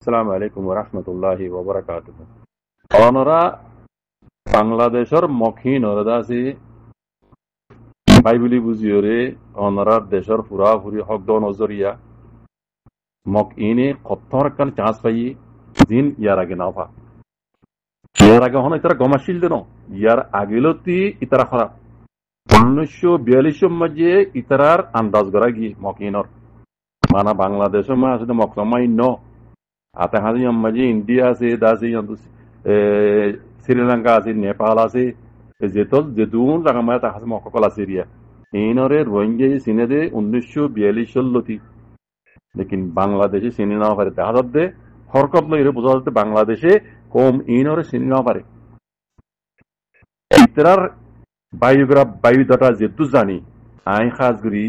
আসসালামু আলাইকুম ওয়া রাহমাতুল্লাহি ওয়া বারাকাতুহু। অনরা বাংলাদেশের মখিন অরদাসি বাইবেলি বুঝিয়রে অনরার দেশের পুরাপুরি হক নজরিয়া মক ইনে কত্তর কান চান্স পাই দিন ইয়ার আগে না পা ইয়ার আগে হন ইতারা গমাশিল দেন ইয়ার আগেলতি ইতারা খারাপ 1942 মাঝে ইতারার আন্দাজ করা গিয়ে মকিনর মানা বাংলাদেশের মা আসলে মকসমাই ন आता हाजी अम्माजी इंडिया से दासी श्रीलंका আছে নেপাল আছে যেতল যেদুন রাগামায় তা হাসে মক্কল সিরিয়া ইনরে রোহিঙ্গা সিনেদে 1942 লতি লেকিন বাংলাদেশে সিনে না পারে দেখা যাচ্ছে হরকত লইরে বোঝা যাচ্ছে বাংলাদেশে কম ইনরে সিনে না পারে ইতরার বায়ুদাটা যেতু জানি আই খাসগুরি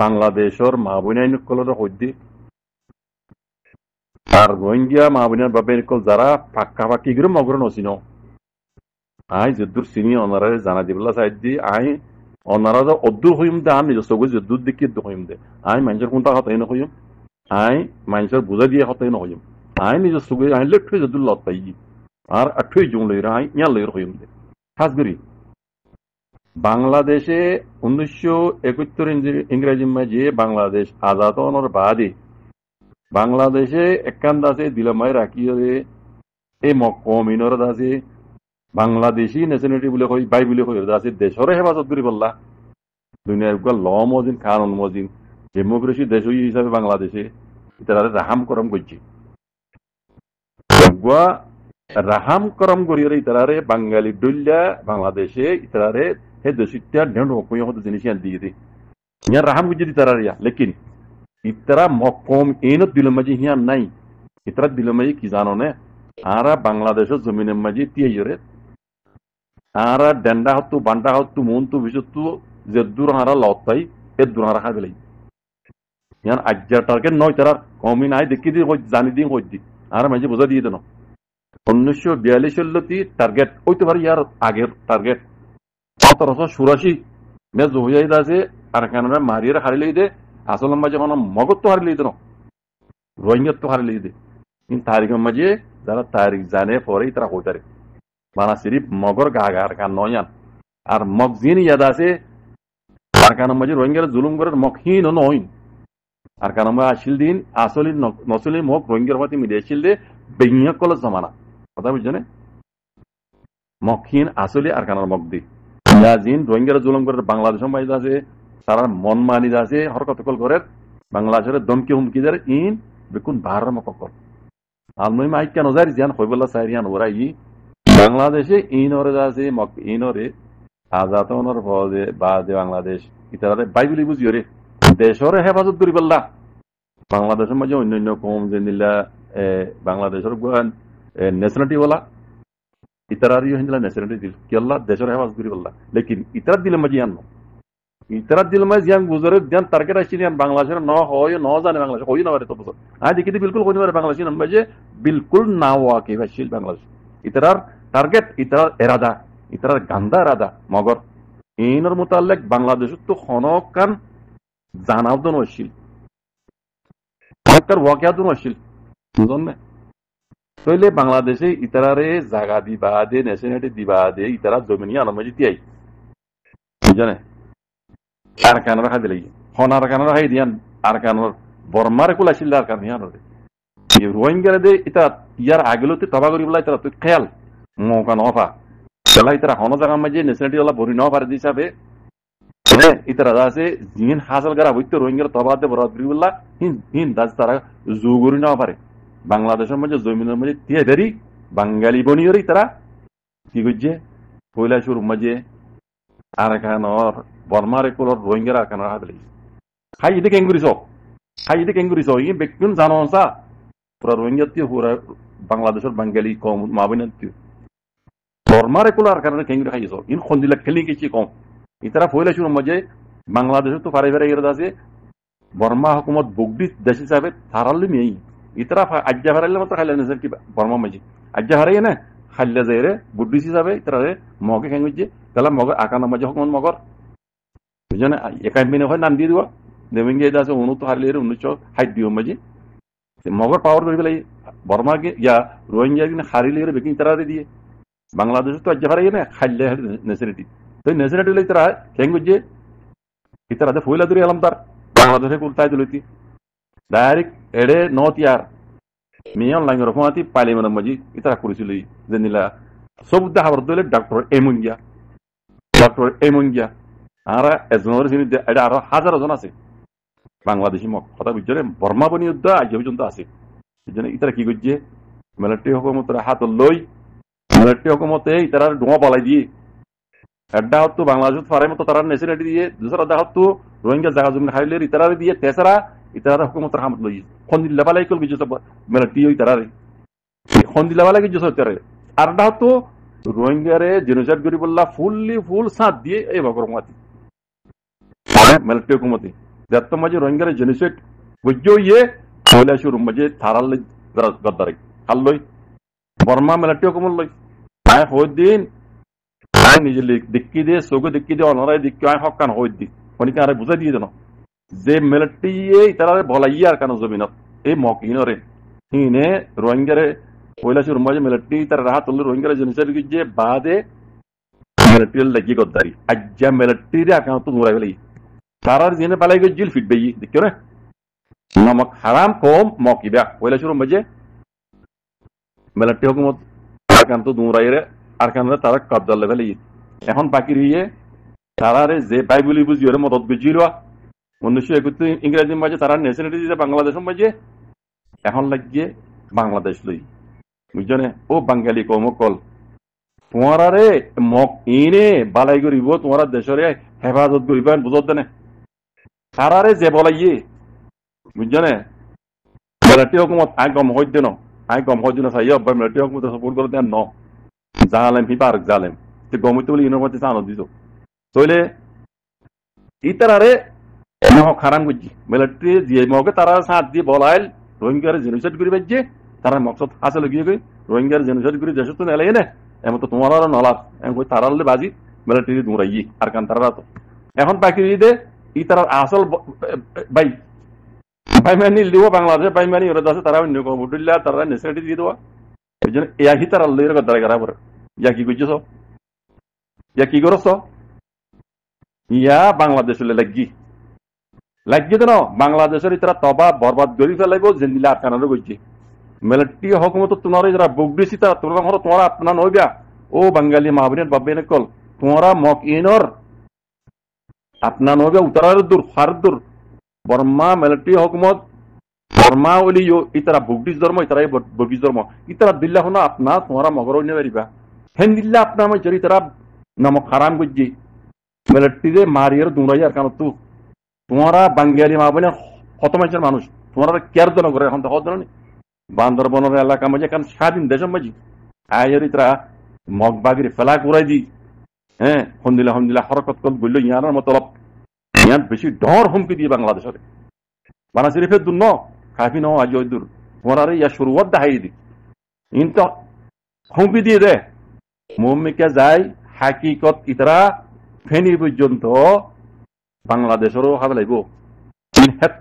বাংলাদেশের মা বোনাইন কলর হইদি আর রোহিঙ্গা মাহবিনার বাপে যারা পাক্কা পাক্কি করে মগর নসিন আই যদ্দুর চিনি অনারে জানা দিবলা চাই দি আই অনারা অদ্দুর হইম দে আমি নিজস্ব যদ্দুর দেখি হইম দে আই মানুষের কোনটা হতাই নহইম আই মানুষের বুঝা দিয়ে হতাই নহইম আই নিজস্ব আই লেট যদ্দুর লত পাই আর আঠই জুন লইরা আই ইয়া লইর হইম দে খাস করি বাংলাদেশে 1971 ইংরেজি মাঝে বাংলাদেশ আজাদ হওয়ার বাদে বাংলাদেশে একান দাসে দিলামাই রাখিয়ে এই মকমিনর দাসে বাংলাদেশি ন্যাশনালিটি বলে কই বাই বলে কই দাসে দেশরে হেফাজত করি বললা দুনিয়ার ল মজিন কানুন মজিন ডেমোক্রেসি দেশ হিসাবে বাংলাদেশে তারা রাহাম করম করছে রাহাম করম করিয়ে ইতারে বাঙালি ডুল্লা বাংলাদেশে ইতারে হে দেশিটা ঢেউ হকুই হতো জিনিস দিয়ে দিই ইয়ার রাহাম করছে তারা লেকিন ইতরা মকম এন দিলমাজি হিয়া নাই ইতরা দিলমাজি কি জানো নে আরা বাংলাদেশের জমিনের মাঝে তিয়াইরে আরা ডেন্ডা হতো বান্ডা হতো মন্তু বিশতু যে দূর হারা লতাই এ দূর হারা খাবেলাই ইয়ান আজ্জা টার্গেট নয় তারা কমি নাই দেখি দি জানি দিন কই দি আর মাঝে বোঝা দিয়ে দেন 1942 লতি টার্গেট হইতে পারে ইয়ার আগের টার্গেট 1784 মে জহিয়াই দাসে আর কানরা মারিয়ে হারিয়ে দে আসল মাঝে কোনো মগত তো হারিয়ে দিন রোহিঙ্গা তো হারিয়ে দে কিন্তু তারিখের মাঝে যারা তারিখ জানে পরেই তারা হইতারে মানা সিরিফ মগর গা গা আর কান নয়ান আর মগ জিন ইয়াদ আছে আর কানের মাঝে রোহিঙ্গার জুলুম করে মকহীন নয় আর কানের মাঝে আসিল দিন আসলি নসলি মগ রোহিঙ্গার মধ্যে মিলে আসিল দে বেঙ্গা কলেজ জমানা কথা বুঝছো না মকহীন আসলি আর কানের মগ দি জিন রোহিঙ্গার জুলুম করে বাংলাদেশের মাঝে আছে তারা মন মানি আছে হরকত কল করে বাংলাদেশের দমকি হুমকি দেয় ইন বেকুন বাহার মকল আলমই মাইক কেন যাই জিয়ান হইবলা সাইরিয়ান ওরা ই বাংলাদেশে ইনরে আছে ইনরে আজাদ হওয়ার পরে বাদে বাংলাদেশ ইতারে বাইবেলি বুঝিও রে দেশের হেফাজত করি বললা বাংলাদেশের মাঝে অন্যান্য কম যে নিলা বাংলাদেশের ন্যাশনালিটি বলা ইতারারিও হিন্দলা ন্যাশনালিটি দিল কি আল্লাহ দেশের হেফাজত করি বললা লেকিন ইতার দিলে মাঝে আনো ইতারা দিল মাঝে জিয়ান গুজরে জিয়ান টার্গেট আসছে বাংলাদেশের ন হয় ন জানে বাংলাদেশ হই না পারে তো বছর আজ দেখি বিলকুল হই না পারে বাংলাদেশ মাঝে বিলকুল না ওয়াকে ভাইছিল বাংলাদেশ ইতারার টার্গেট ইতারার এরাদা ইতারার গান্দা এরাদা মগর ইনর মোতালেক বাংলাদেশ তো হনকান জানাও দন আসছিল হনকার ওয়াকিয়া দন আসছিল বুঝলেন না তাইলে বাংলাদেশে ইতারারে জায়গা দিবা দে ন্যাশনালিটি দিবা দে ইতারা জমিনি আনমাজি তিয়াই বুঝনে আর কান রাখা দিলে হনার কান রাখাই দিয়ান আর কান বর্মার কুল আসিল আর কান হিয়ান রোহিঙ্গারে দে ইতা ইয়ার আগেলতে তবা করি বলা ইতারা তুই খেয়াল মৌকা নফা তাহলে ইতারা হন জায়গার মাঝে ন্যাশনালিটি ওলা ভরি নফার হিসাবে ইতারা আছে জিন হাসল করা হইতো রোহিঙ্গার তবা দে বরাদ করি বললা হিন দাস তারা জু করি না পারে বাংলাদেশের মাঝে জমিনের মাঝে তিয়া দেরি বাঙালি বনিয়রই তারা কি করছে পয়লা শুরু মাঝে আর কানর বর্মার কুলর রোহিঙ্গার আর কানর হাত লেগেছে খাই এদিকে কেঙ্গুরিস খাই এদিকে কেঙ্গুরিস ই ব্যক্তিন জানো সা পুরা রোহিঙ্গা পুরা বাংলাদেশের বাঙালি কম মাবিন বর্মার কুল আর কারণে কেঙ্গুরি খাইছ ইন খন্দিলা খেলি গেছি কম ইতারা পয়লা শুরু মাঝে বাংলাদেশের তো ফারে ফারে ইয়ে আছে বর্মা হুকুমত বুগডি দেশ হিসাবে থারালি মেয়ে ইতারা আজ্জা হারাইলে মাত্র খাইলে নেছেন কি বর্মা মাঝি আজ্জা হারাই না খাইলে যাই রে বুদ্ধিস হিসাবে ইতারে মগে খেঙ্গুছে তাহলে মগর আকান মাঝে হুকুমত মগর বুঝলেন একাই মিনে হয় নাম দিয়ে দিব দেবেঙ্গে আছে উন্নত হারলে 1960 দিও মাঝে মগর পাওয়ার করি পেলাই বর্মাকে ইয়া রোহিঙ্গা কিনা হারি লেগে বেকিং তারা দিয়ে বাংলাদেশ তো আজ হারাই না খাইলে নেসিরিটি তো নেসিরিটি হলে তারা কেন বুঝছে ইতারাতে ফইলা দূরে এলাম তার বাংলাদেশে কুলতাই দিলতি ডাইরেক্ট এড়ে নট ইয়ার মেয়ন লাইন রকমাতি পার্লিমেন্টের মাঝি ইতারা করেছিল যে নিলা সব দেখাবার দিলে ডক্টর এমঙ্গিয়া আর এজনের চিনি এটা আরো হাজার জন আছে বাংলাদেশি কথা বুঝছে বর্মা বনি যুদ্ধ আজ পর্যন্ত আছে এই জন্য ইতারা কি করছে মিলিটারি হুকুমতের হাত লই মিলিটারি হুকুমতে ইতারা ডোঙা পালাই দিয়ে একটা হতো বাংলাদেশ ফারাই মতো তারা নেশনালিটি দিয়ে দুসরা দেখা হতো রোহিঙ্গা জায়গা জমি খাইলে ইতারা দিয়ে তেসরা ইতারা হুকুমতের হামত লই খন্দিল্লা বালাই কল কিছু মিলিটারি ইতারা খন্দিল্লা বালাই কিছু সত্যারে আর একটা হতো রোহিঙ্গারে জেনোসাইড করি বললা ফুল সাথ দিয়ে এই বকরমাতি মিলিটারি হুকুমতে যার মাঝে রোহিঙ্গারে জেনোসাইড বুঝ্য ইয়ে পয়লা শুরু মাঝে থারাল গদ্দারে খাল লই বর্মা মিলিটারি হুকুমত লই আয় দিন নিজে দেখি দিয়ে চোখে দেখি দিয়ে অনারাই দেখি আয় হকান হই দি অনেকে আরে বুঝাই দিয়ে জানো যে মিলিটারি তারা বলাই আর কেন জমিনত এই মকিনরে হিনে রোহিঙ্গারে পয়লা শুরু মাঝে মিলিটারি তার রাহা তুললে রোহিঙ্গারে জেনোসাইড যে বাদে মিলিটারি লাগি গদ্দারি আজ্জা মিলিটারি আকান তো নুরাই গেলি তারার জেনে পালাই গিয়ে জিল ফিটবে দেখিও না নমক হারাম কম মকিবা পয়লা শুরু মাঝে মিলিটারি হুকুমত আকান তো নুরাই রে আর কেন তারা কবজা লেভেলে এখন বাকি রইয়ে তারারে যে বাইবলি বুঝিয়ে মদত বুঝিল 1971 ইংরেজির মাঝে তারা ন্যাশনালিটি দিতে বাংলাদেশের মাঝে এখন লাগিয়ে বাংলাদেশ লই বুঝছো ও বাঙালি কমকল তোমারে মক ইনে বালাই করিব তোমার দেশরে হেফাজত করিব বুঝত দেনে তারারে যে বলাইয়ে বুঝছো না মিলিটারি হুকুমত আই গম হইত দেন আই গম হইত না চাই মিলিটারি হুকুমত সাপোর্ট করে দেন ন জালেম হিপার জালেম গমিতে বলে ইউনিভার্সিটি চানো দিত তইলে ইতারারে খারাম করছি মিলিটারি দিয়ে মগে তারা সাথ দিয়ে বলাইল রোহিঙ্গার জেনোসাইড করে বাজছে তারা মকসদ হাসিল গিয়ে গই রোহিঙ্গার জেনোসাইড করে দেশ তো নেলাই না এমন তো তোমার নলার এমন তারালে বাজি মিলিটারি দৌড়াই আর কান তারা তো এখন বাকি দে ই তারা আসল ভাই বাইমানি দিব বাংলাদেশে বাইমানি ওরা আছে তারা অন্য বুটুল্লা তারা নেশনালিটি দিয়ে দেওয়া ওই জন্য ইয়াহি তারা লইয়ের গদ্দারা করা পরে ইয়া কি করছো ইয়া কি করছ ইয়া বাংলাদেশ লাগিয়ে দেন বাংলাদেশের তারা তবা বরবাদ করি ফেলাইব জেন্দিলা আটকানো করছে মিলিটারি হকুমত তোমার যারা বুক দিছি তারা তোমার আপনার নইবা ও বাঙালি মাহবিনের বাবিনে কল তোমারা মক ইনর আপনার নইবা উত্তরার দূর ফার দূর বর্মা মিলিটারি হকুমত বর্মা ওলি ইতারা বুকডিস ধর্ম ইতারা বগিস ধর্ম ইতারা দিল্লা হনো আপনার তোমারা মগর নিয়ে পারিবা হেন দিল্লা আপনার আমার চরি তারা নামক হারাম করছি মিলিটারি মারিয়ার দুরাই আর কেন তু তোমারা বাঙালি মাহবিনের কত মানুষের মানুষ তোমারা কেয়ার জন করে এখন তো হদ নি বান্দরবনের এলাকা মাঝে এখন স্বাধীন দেশের মাঝে আয়ের ইতারা মগবাগির ফেলা করাই দি হ্যাঁ হন্দিলা হরকত কল বললো ইয়ার মতলব ইয়ার বেশি ডর হুমকি দিয়ে বাংলাদেশের বানা শরীফের দূর ন কাফি ন আজ দূর তোমার ইয়া শুরুয়াত দেখাই দি ইন্ত হুমকি দিয়ে দে মমিকা যায় হাকিকত ইতারা ফেনি পর্যন্ত বাংলাদেশেরও হাবে লাগব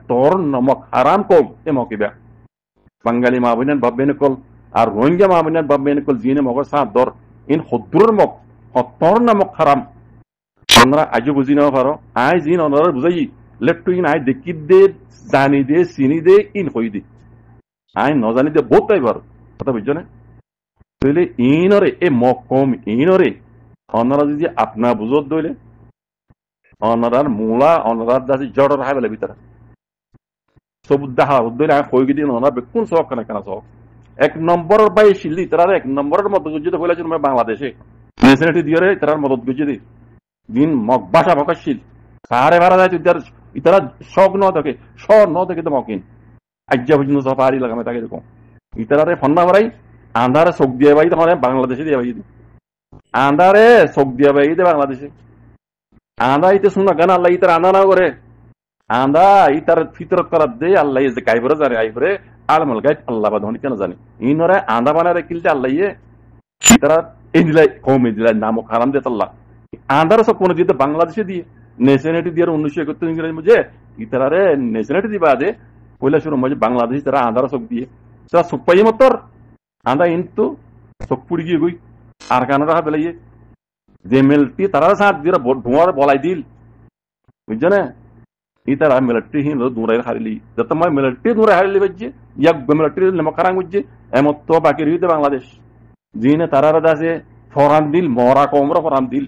তোর নমক হারাম কম এ মকিবা বাঙালি মাহবিনান ভাববেন কল আর রোহিঙ্গা মাহবিনান ভাববেন কল জিনে মগর সাত দর ইন হদ্দুর মক হত্তর নামক হারাম আমরা আজও বুঝি না পারো আই জিন অনার বুঝাই লেট্টু ইন আই দেখি দে জানি দে চিনি দে ইন হই দে আই নজানি দে বহুত তাই পারো কথা বুঝছো না তাহলে ইনরে এ মক কম ইনরে অনারা যদি আপনা বুঝত দইলে অনারার মূলা অনারার দাসি জড়র হাই বেলে ভিতরে সবুদ্দা হা দইলে আই হই গিয়ে অনার বেকুন সব কেন কেন সব এক নম্বর বাই শিল্লি তারা এক নম্বরের মতো গুজিত হইলে বাংলাদেশে নেশনালিটি দিয়ে তার মদত গুজিয়ে দিন মগ বাসা ভকাশীল সাহারে ভাড়া যায় ইতারা শখ ন থাকে ন থেকে তো মকিন আজ্ঞা পর্যন্ত সব পাহাড়ি লাগামে থাকে এরকম ইতারারে ফন্না ভরাই আন্ধারে চোখ দিয়ে বাই তখন বাংলাদেশে দিয়ে বাই আন্ধারে চোখ দিয়ে বাই দে বাংলাদেশে আন্দা ইতে শুনা গান আল্লাহ ইতার আন্দা না করে আন্দা ইতার ফিতরত করার দে আল্লাহ যে গাইবরে জানে আইবরে আলমল গাইব আল্লাহ বা ধনী কেন জানে ইনরে আন্দা বানারে কিলতে আল্লাহ ইতারা এই দিলাই কম এই দিলাই নামক হারাম দিয়ে আল্লাহ আন্ধার সব কোন দিতে বাংলাদেশে দিয়ে নেশনালিটি দিয়ে 1971 ইংরেজি মধ্যে ইতারে নেশনালিটি দিবা দে পয়লা শুরু মধ্যে বাংলাদেশ তারা আন্ধার সব দিয়ে sa supai motor anda into sokpuri gui gui ar kanara belaiye যে মেলটি তারা সাথ দিয়ে ধোঁয়ার বলাই দিল বুঝছো না ইতারা মিলিটারি হিন দূরে হারিলি যত মই মিলিটারি দূরে হারিলি বাজে ইয়াক মিলিটারি নমকারাং বুঝছে এমত তো বাকি রইতে বাংলাদেশ জিনে তারারা দাসে ফরান দিল মরা কমরা ফরান দিল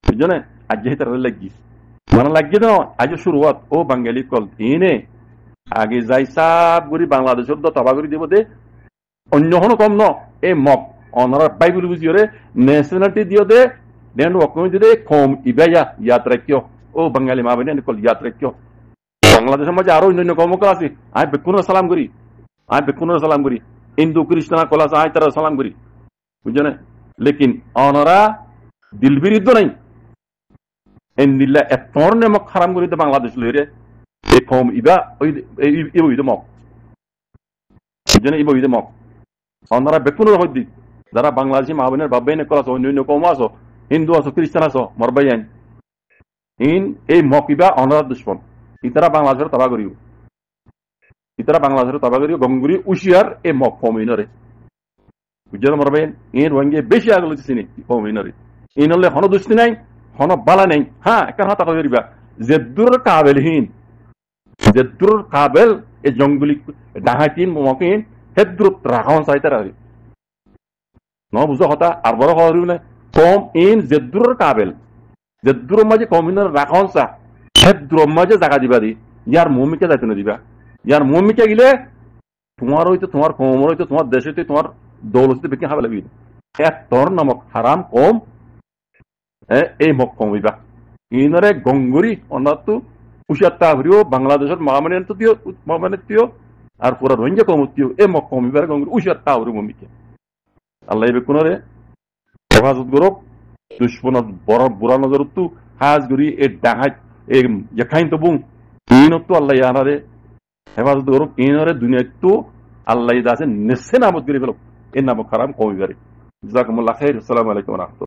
বুঝছো না আজ যে তারা লাগি মানে লাগি না আজ শুরুয়াত ও বাঙালি কল ইনে আগে যাই সব গুরি বাংলাদেশের তো তবাগুরি দিব দে অন্য কোনো কম ন এই মক অনারা বাইবেল বুঝিওরে ন্যাশনালিটি দিও দে দেন ওকম দিদে কম ইবায়া ইয়াত্রা কিও ও বাঙালি মা বনে নিকল ইয়াত্রা কিও বাংলাদেশের মাঝে আরো অন্য কম আছে আই বেকুন সালাম করি হিন্দু খ্রিস্টান কল আছে আই তারা সালাম করি বুঝছো না লেকিন অনারা দিল বিরুদ্ধ নাই এন্দিল্লা এত মক হারাম করি তো বাংলাদেশ লইরে এই কম ইবা ওই ইবই মক বুঝছো না ইবই মক অনারা বেকুন হইদি যারা বাংলাদেশি মা বোনের বাবা বেনে কল আছে অন্য কম আছো হিন্দু আছো খ্রিস্টান আছো মরবাইন ইন এই মকিবা অনার দুশ্মন ইতারা বাংলাদেশের তবা করিও গঙ্গুরি উশিয়ার এই মক কমিনরে বুঝলো মরবাইন ইন ওয়াঙ্গে বেশি আগলো চিনি কমিনরে ইন হলে হন দুষ্টি নাই হন বালা নাই হ্যাঁ একটা হাতা করিবা জেদ্দুর কাবেল এই জঙ্গলি ডাহাতিন মকিন হেদ্রুত রাখন চাইতারা ন বুঝো হতা আর বড় হরিও না কম ইন জেদ্দুর কাবেল জেদ্দুর মাঝে কমিনের রাখন চা হেদ্দুর মাঝে জায়গা দিবা দি ইয়ার মমিকে যাইতে না দিবা ইয়ার মমিকে গেলে তোমার হইতে তোমার কমর হইতে তোমার দেশ হইতে তোমার দৌলতে বেঁকে খাবে লাগবে এক তোর নামক হারাম কম এই মক কমিবা ইনরে গঙ্গুরি অনাতো উশাত্তা হরিও বাংলাদেশের মামানেতিও আর পুরা রোহিঙ্গা কমতিও এই মক কমিবার গঙ্গুরি উশাত্তা হরি মমিকে আল্লাহ বেকুনরে হেফাজত করক দুশ্মনত বড় বুড়া নজরতো হাজ গুরি এ ডাহাত এ যেখাইন তো বুং ইনতো আল্লাহ ইয়ানারে হেফাজত করক ইনরে দুনিয়াতো আল্লাহ দাসে নেসে নামত গরি ফেলক এর নাম খারাম কমিবারে জাযাকুমুল্লাহ খাইর আসসালামু আলাইকুম ওয়া রাহমাতুল্লাহ